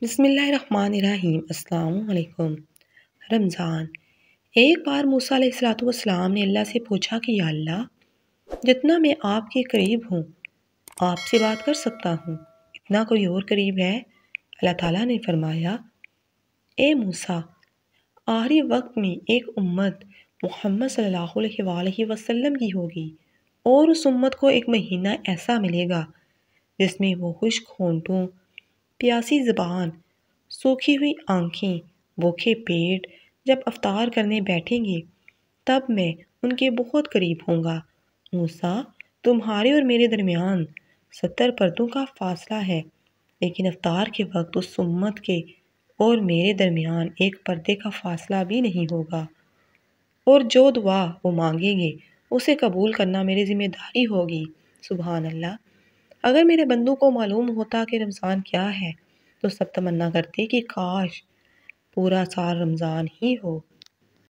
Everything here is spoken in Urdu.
بسم اللہ الرحمن الرحیم۔ السلام علیکم۔ رمضان۔ ایک بار موسیٰ علیہ السلام نے اللہ سے پوچھا کہ یا اللہ، جتنا میں آپ کے قریب ہوں آپ سے بات کر سکتا ہوں، اتنا کوئی اور قریب ہے؟ اللہ تعالیٰ نے فرمایا، اے موسیٰ، آخری وقت میں ایک امت محمد صلی اللہ علیہ وآلہ وسلم کی ہوگی، اور اس امت کو ایک مہینہ ایسا ملے گا جس میں وہ خشک ہونٹوں، پیاسی زبان، سوکھی ہوئی آنکھیں، بھوکے پیٹ جب افطار کرنے بیٹھیں گے تب میں ان کے بہت قریب ہوں گا۔ موسیٰ، تمہارے اور میرے درمیان 70 پردوں کا فاصلہ ہے، لیکن افطار کے وقت اس امت کے اور میرے درمیان ایک پردے کا فاصلہ بھی نہیں ہوگا، اور جو دعا وہ مانگیں گے اسے قبول کرنا میری ذمہ داری ہوگی۔ سبحان اللہ۔ اگر میرے بندوں کو معلوم ہوتا کہ رمضان کیا ہے تو سب تمنا کرتے کہ کاش پورا سال رمضان ہی ہو۔